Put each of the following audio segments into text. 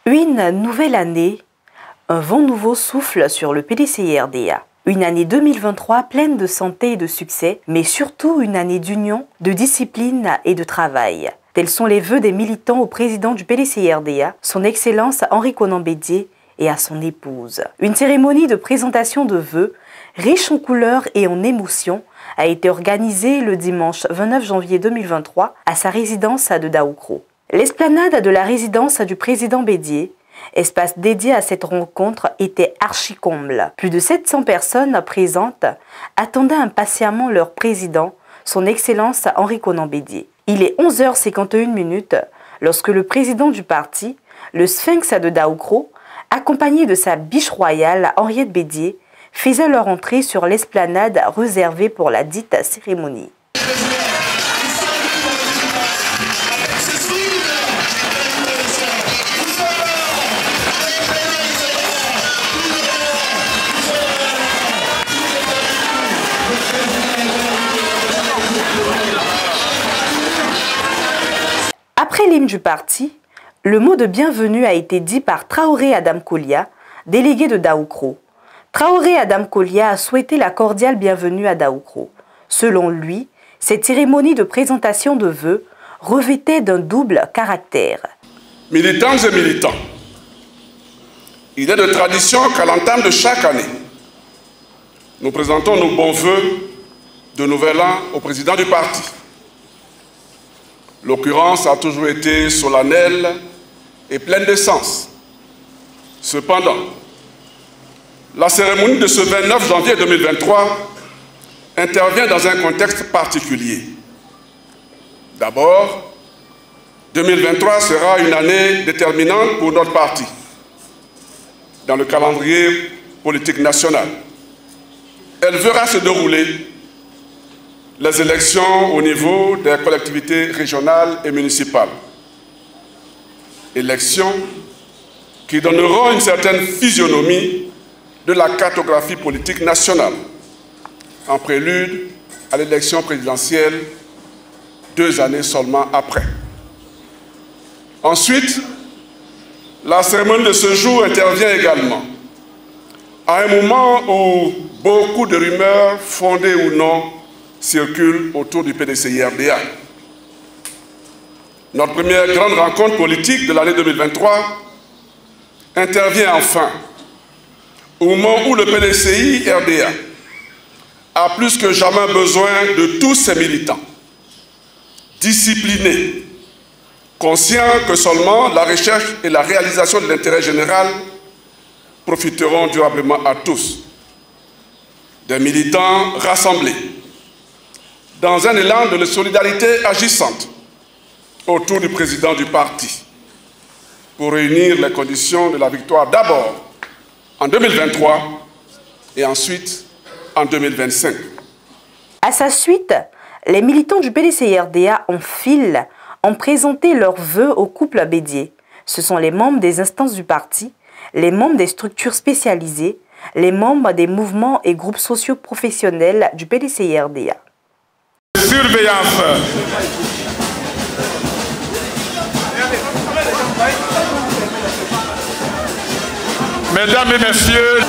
Une nouvelle année, un vent nouveau souffle sur le PDCI-RDA. Une année 2023 pleine de santé et de succès, mais surtout une année d'union, de discipline et de travail. Tels sont les vœux des militants au président du PDCI-RDA, son Excellence Henri Konan Bédié, et à son épouse. Une cérémonie de présentation de vœux, riche en couleurs et en émotions, a été organisée le dimanche 29 janvier 2023 à sa résidence de Daoukro. L'esplanade de la résidence du président Bédié, espace dédié à cette rencontre, était archi-comble. Plus de 700 personnes présentes attendaient impatiemment leur président, son Excellence Henri Konan Bédié. Il est 11h51 lorsque le président du parti, le Sphinx de Daoukro, accompagné de sa biche royale Henriette Bédié, faisait leur entrée sur l'esplanade réservée pour la dite cérémonie. Après l'hymne du parti, le mot de bienvenue a été dit par Traoré Adam Kolia, délégué de Daoukro. Traoré Adam Kolia a souhaité la cordiale bienvenue à Daoukro. Selon lui, cette cérémonie de présentation de vœux revêtait d'un double caractère. Militantes et militants, il est de tradition qu'à l'entame de chaque année, nous présentons nos bons vœux de nouvel an au président du parti. L'occurrence a toujours été solennelle et pleine de sens. Cependant, la cérémonie de ce 29 janvier 2023 intervient dans un contexte particulier. D'abord, 2023 sera une année déterminante pour notre parti dans le calendrier politique national. Elle verra se dérouler les élections au niveau des collectivités régionales et municipales. Élections qui donneront une certaine physionomie de la cartographie politique nationale, en prélude à l'élection présidentielle 2 années seulement après. Ensuite, la cérémonie de ce jour intervient également à un moment où beaucoup de rumeurs, fondées ou non, circulent autour du PDCI-RDA. Notre première grande rencontre politique de l'année 2023 intervient enfin au moment où le PDCI-RDA a plus que jamais besoin de tous ses militants, disciplinés, conscients que seulement la recherche et la réalisation de l'intérêt général profiteront durablement à tous. Des militants rassemblés dans un élan de solidarité agissante autour du président du parti pour réunir les conditions de la victoire d'abord en 2023 et ensuite en 2025. À sa suite, les militants du PDCI-RDA en file ont présenté leurs vœux au couple Bédié. Ce sont les membres des instances du parti, les membres des structures spécialisées, les membres des mouvements et groupes sociaux professionnels du PDCI-RDA. Surveillance. Mesdames et messieurs,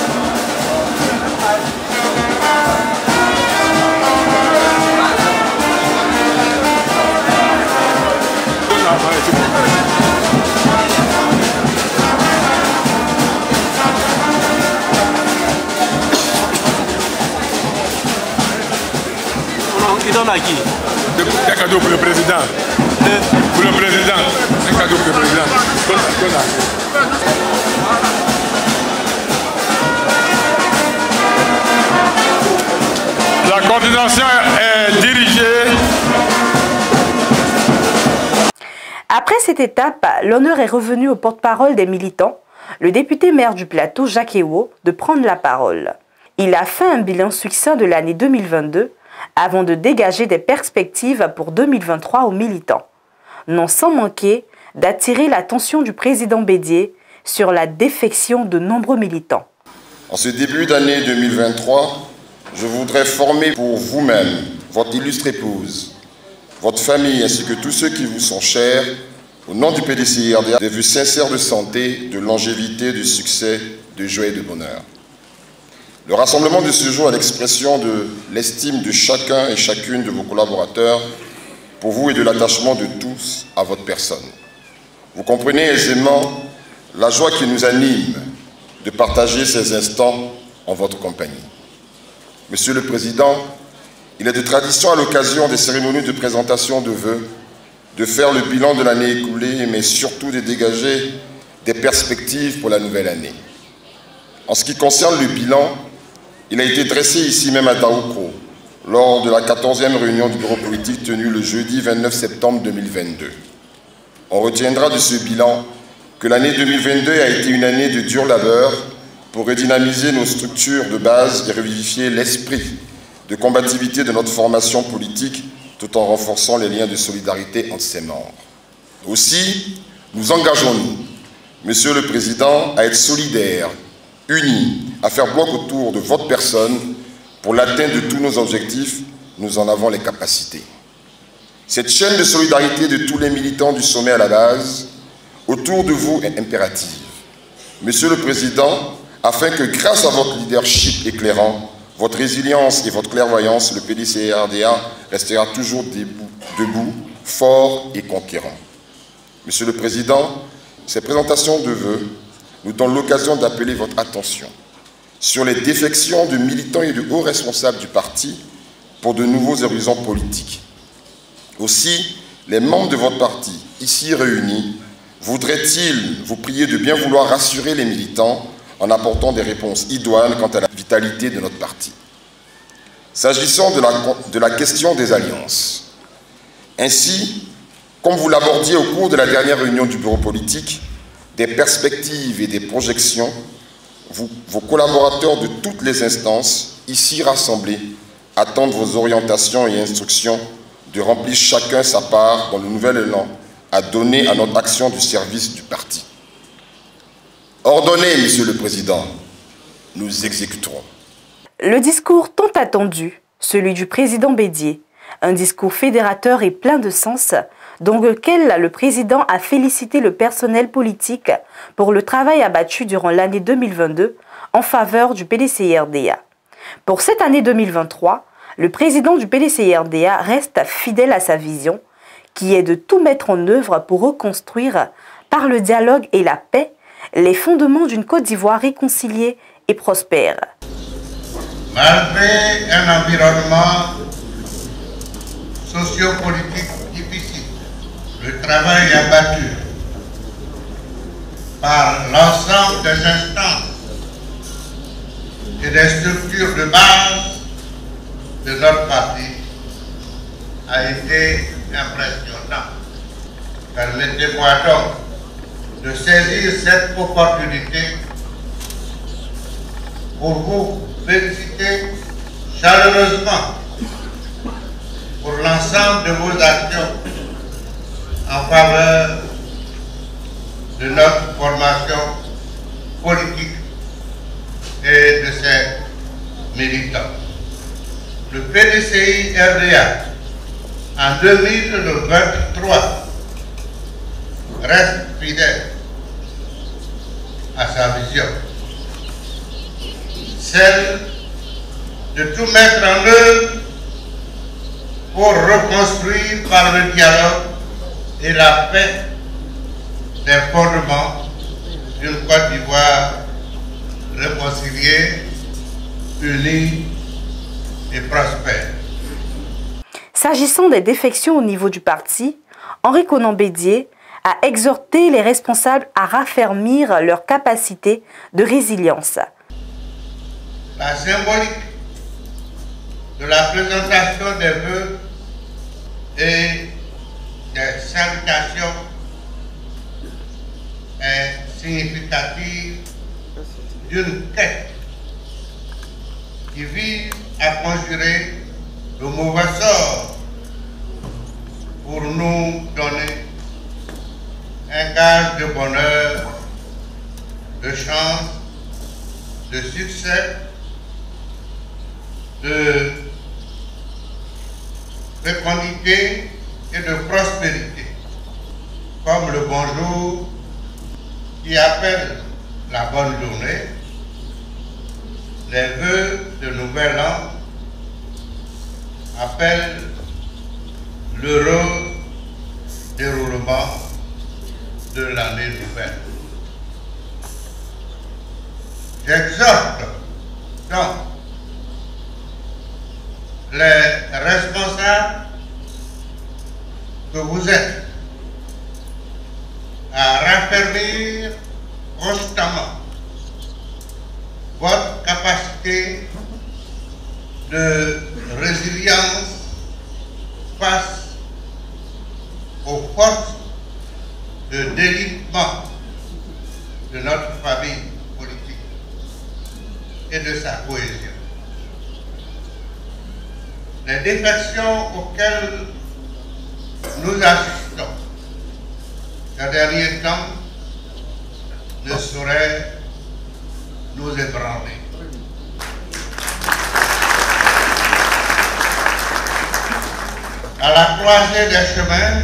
il donne à qui? un cadeau pour le président. Pour le président. Un cadeau pour le président. La coordination est dirigée. Après cette étape, l'honneur est revenu au porte-parole des militants, le député maire du plateau, Jacques Ewo, de prendre la parole. Il a fait un bilan succinct de l'année 2022 avant de dégager des perspectives pour 2023 aux militants, non sans manquer d'attirer l'attention du président Bédié sur la défection de nombreux militants. En ce début d'année 2023, je voudrais former pour vous-même, votre illustre épouse, votre famille ainsi que tous ceux qui vous sont chers, Au nom du PDCI-RDA, des vœux sincères de santé, de longévité, de succès, de joie et de bonheur. Le rassemblement de ce jour est l'expression de l'estime de chacun et chacune de vos collaborateurs pour vous et de l'attachement de tous à votre personne. Vous comprenez aisément la joie qui nous anime de partager ces instants en votre compagnie. Monsieur le Président, il est de tradition à l'occasion des cérémonies de présentation de vœux de faire le bilan de l'année écoulée, mais surtout de dégager des perspectives pour la nouvelle année. En ce qui concerne le bilan, il a été dressé ici même à Daoukro, lors de la 14e réunion du bureau politique tenue le jeudi 29 septembre 2022. On retiendra de ce bilan que l'année 2022 a été une année de dur labeur pour redynamiser nos structures de base et revivifier l'esprit de combativité de notre formation politique tout en renforçant les liens de solidarité entre ses membres. Aussi, nous engageons-nous, Monsieur le Président, à être solidaires, unis, à faire bloc autour de votre personne pour l'atteinte de tous nos objectifs. Nous en avons les capacités. Cette chaîne de solidarité de tous les militants du sommet à la base, autour de vous, est impérative. Monsieur le Président, afin que grâce à votre leadership éclairant, votre résilience et votre clairvoyance, le PDCI-RDA restera toujours debout, fort et conquérant. Monsieur le Président, ces présentations de vœux nous donnent l'occasion d'appeler votre attention sur les défections de militants et de hauts responsables du parti pour de nouveaux horizons politiques. Aussi, les membres de votre parti, ici réunis, voudraient-ils vous prier de bien vouloir rassurer les militants en apportant des réponses idoines quant à la vitalité de notre parti. S'agissant de la question des alliances, ainsi, comme vous l'abordiez au cours de la dernière réunion du bureau politique, des perspectives et des projections, vos collaborateurs de toutes les instances, ici rassemblés, attendent vos orientations et instructions de remplir chacun sa part dans le nouvel élan à donner à notre action du service du parti. Ordonnez, Monsieur le Président, nous exécuterons. Le discours tant attendu, celui du président Bédié, un discours fédérateur et plein de sens, dans lequel le président a félicité le personnel politique pour le travail abattu durant l'année 2022 en faveur du PDCI-RDA. Pour cette année 2023, le président du PDCI-RDA reste fidèle à sa vision, qui est de tout mettre en œuvre pour reconstruire, par le dialogue et la paix, les fondements d'une Côte d'Ivoire réconciliée et prospère. Malgré un environnement sociopolitique difficile, le travail abattu par l'ensemble des instances et des structures de base de notre parti a été impressionnant. Permettez-moi donc de saisir cette opportunité pour vous féliciter chaleureusement pour l'ensemble de vos actions en faveur de notre formation politique et de ses militants. Le PDCI-RDA en 2023 reste fidèle à sa vision, celle de tout mettre en œuvre pour reconstruire par le dialogue et la paix des fondements d'une Côte d'Ivoire réconciliée, unie et prospère. S'agissant des défections au niveau du parti, Henri Konan Bédié a exhorté les responsables à raffermir leur capacité de résilience. La symbolique de la présentation des vœux et des salutations est significative d'une quête qui vise à conjurer le mauvais sort pour nous donner un gage de bonheur, de chance, de succès, de fécondité et de prospérité. comme le bonjour qui appelle la bonne journée, les vœux de nouvel an appellent l'heureux déroulement de l'année nouvelle. J'exhorte donc les responsables que vous êtes à raffermir constamment votre capacité de résilience face aux forces de délitement de notre famille politique et de sa cohésion. Les défections auxquelles nous assistons ces derniers temps ne sauraient nous ébranler. À la croisée des chemins,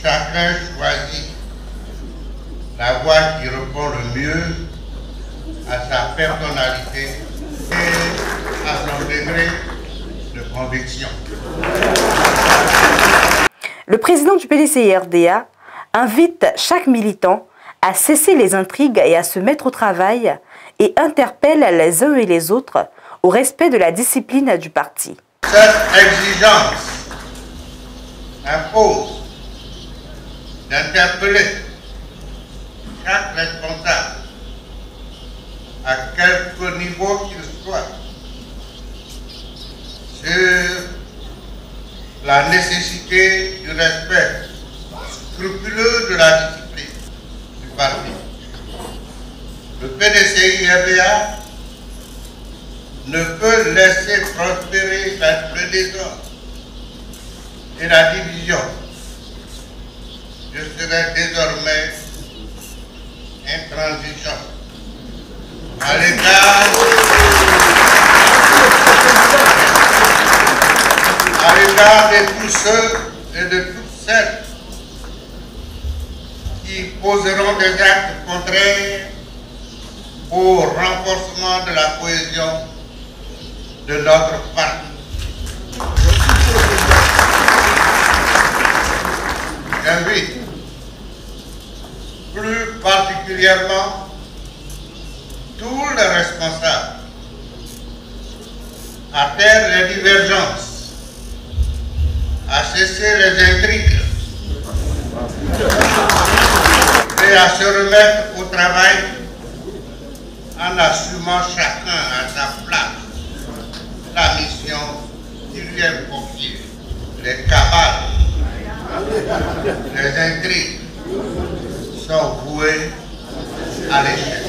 chacun choisit la voie qui répond le mieux à sa personnalité et à son degré de conviction. Le président du PDCI-RDA invite chaque militant à cesser les intrigues et à se mettre au travail et interpelle les uns et les autres au respect de la discipline du parti. Cette exigence impose d'interpeller chaque responsable, à quelque niveau qu'il soit, sur la nécessité du respect scrupuleux de la discipline du parti. Le PDCI-RDA ne peut laisser prospérer le désordre et la division. Je serai désormais intransigeant à l'égard de tous ceux et de toutes celles qui poseront des actes contraires au renforcement de la cohésion de notre parti. J'invite plus particulièrement tous les responsables à taire les divergences, à cesser les intrigues et à se remettre au travail en assumant chacun à sa place la mission qui lui est confiée. Les cabales, les intrigues sont vouées à l'échec.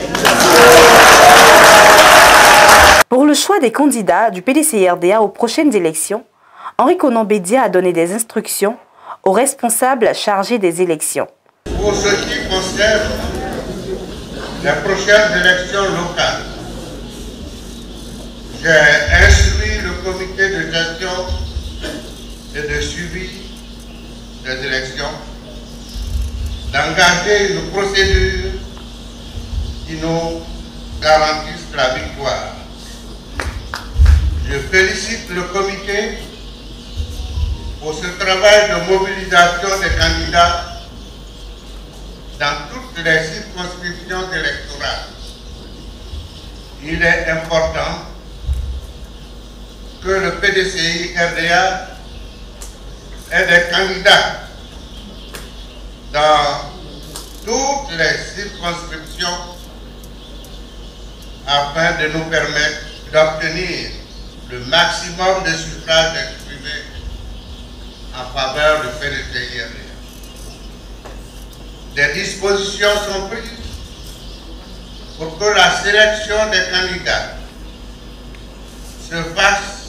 Pour le choix des candidats du PDCI-RDA aux prochaines élections, Henri Konan Bédia a donné des instructions aux responsables chargés des élections. Pour ce qui concerne les prochaines élections locales, j'ai instruit le comité de gestion et de suivi des élections d'engager une procédure qui nous garantisse la victoire. Je félicite le comité pour ce travail de mobilisation des candidats dans toutes les circonscriptions électorales. Il est important que le PDCI-RDA ait des candidats dans toutes les circonscriptions afin de nous permettre d'obtenir le maximum de suffrages exprimés en faveur du PDCI-RDA. Des dispositions sont prises pour que la sélection des candidats se fasse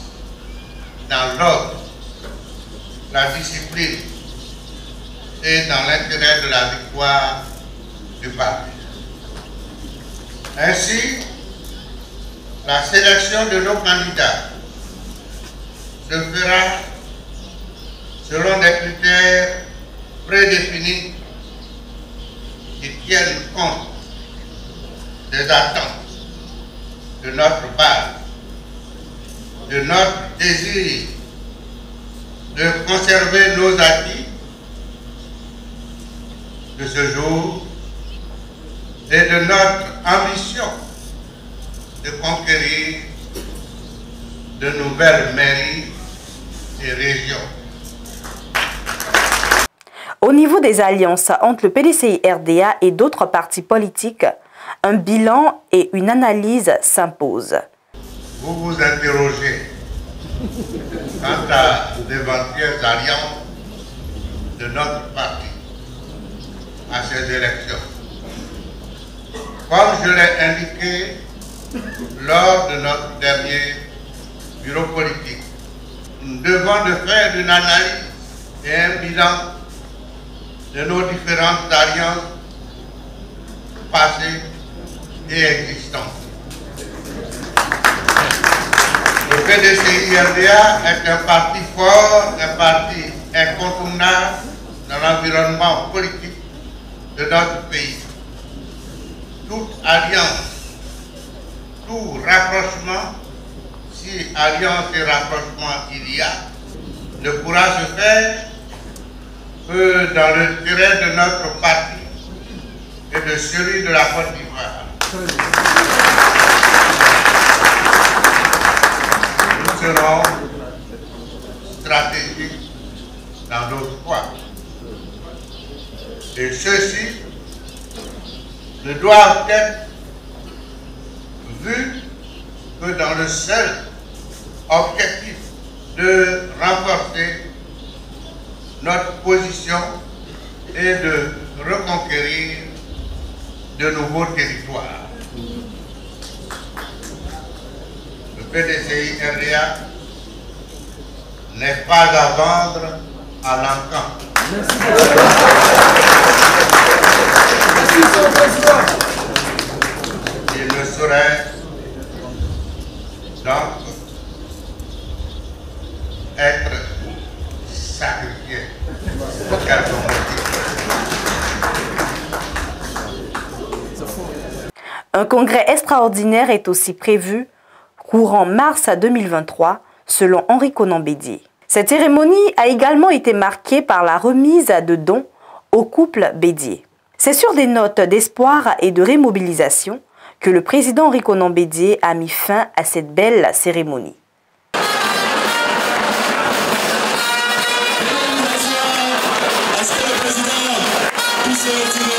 dans l'ordre, la discipline et dans l'intérêt de la victoire du parti. Ainsi, la sélection de nos candidats se fera selon des critères définis qui tiennent compte des attentes de notre base, de notre désir de conserver nos acquis de ce jour et de notre ambition de conquérir de nouvelles mairies et régions. Au niveau des alliances entre le PDCI-RDA et d'autres partis politiques, un bilan et une analyse s'imposent. Vous vous interrogez quant à d'éventuelles alliances de notre parti à ces élections. Comme je l'ai indiqué lors de notre dernier bureau politique, nous devons de faire une analyse et un bilan de nos différentes alliances passées et existantes. Le PDCI-RDA est un parti fort, un parti incontournable dans l'environnement politique de notre pays. Toute alliance, tout rapprochement, si alliance et rapprochement il y a, ne pourra se faire que dans l'intérêt de notre parti et de celui de la Côte d'Ivoire. Nous serons stratégiques dans nos choix. Et ceux-ci ne doivent être vus que dans le seul objectif de renforcer notre position et de reconquérir de nouveaux territoires. Le PDCI-RDA n'est pas à vendre à l'encan. Il ne saurait donc être sacrifié pour quelque motif. Un congrès extraordinaire est aussi prévu courant mars 2023, selon Henri Konan Bédié. Cette cérémonie a également été marquée par la remise de dons au couple Bédié. C'est sur des notes d'espoir et de remobilisation que le président Henri Konan Bédié a mis fin à cette belle cérémonie. Est-ce que le président puisse retirer